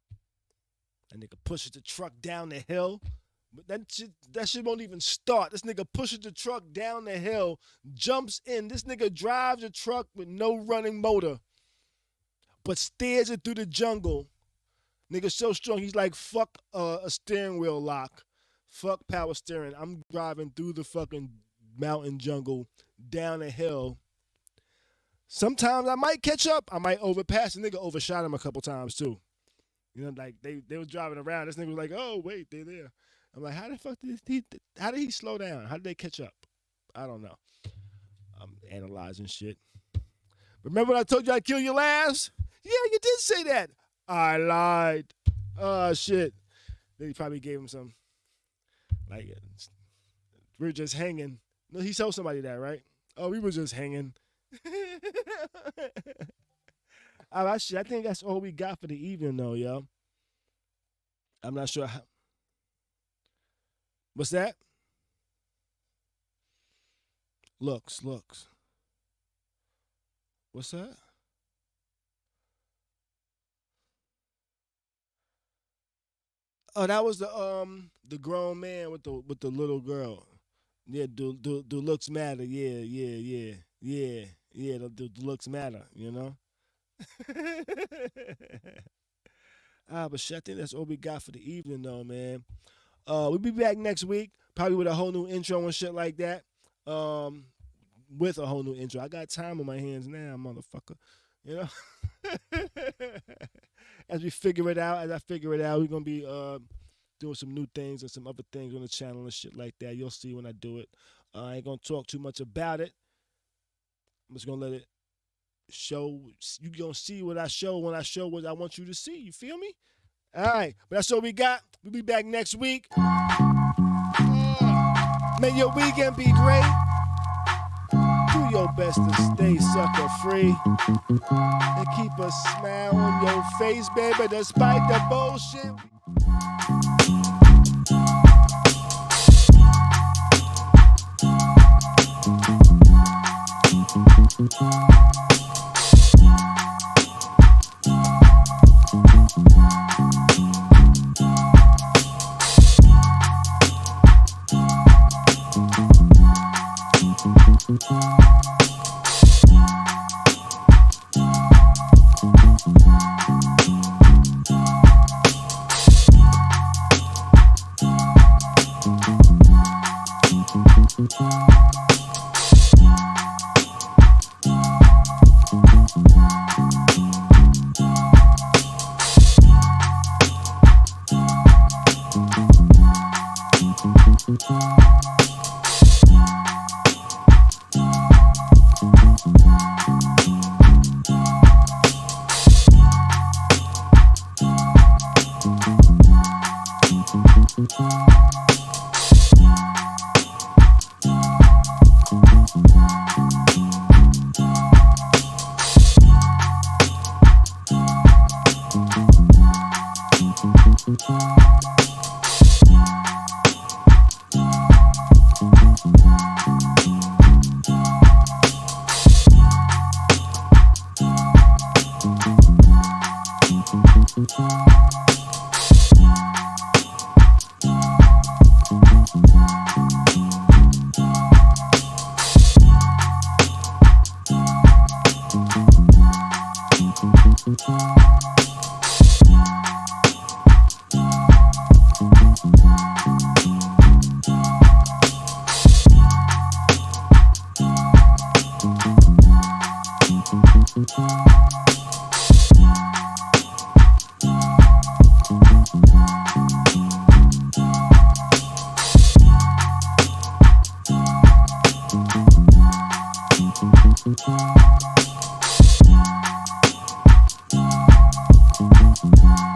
That nigga pushes the truck down the hill. But that shit won't even start. This nigga pushes the truck down the hill, jumps in. This nigga drives a truck with no running motor, but steers it through the jungle. Nigga so strong, he's like, fuck a steering wheel lock. Fuck power steering. I'm driving through the fucking mountain jungle, down a hill. Sometimes I might catch up. I might overpass. The nigga overshot him a couple times too. You know, like they was driving around. This nigga was like, oh wait, they're there. I'm like, how the fuck how did he slow down? How did they catch up? I don't know. I'm analyzing shit. Remember when I told you I'd kill your last? Yeah, you did say that. I lied. Oh shit. Then he probably gave him some. Like, we're just hanging. No, he told somebody that, right? Oh, we were just hanging. I think that's all we got for the evening, though, yo. I'm not sure how. What's that? Looks. What's that? Oh, that was the grown man with the little girl. Yeah, do looks matter? Yeah. The looks matter, you know. But shit, I think that's all we got for the evening, though, man. We'll be back next week, probably with a whole new intro and shit like that. With a whole new intro. I got time on my hands now, motherfucker. You know. As I figure it out, we're gonna be doing some new things and some other things on the channel and shit like that. You'll see when I do it. I ain't gonna talk too much about it. I'm just gonna let it show. You gonna see what I show when I show what I want you to see. You feel me? All right, but that's all we got. We'll be back next week. May your weekend be great. Do your best to stay sucker free and keep a smile on your face, baby, despite the bullshit.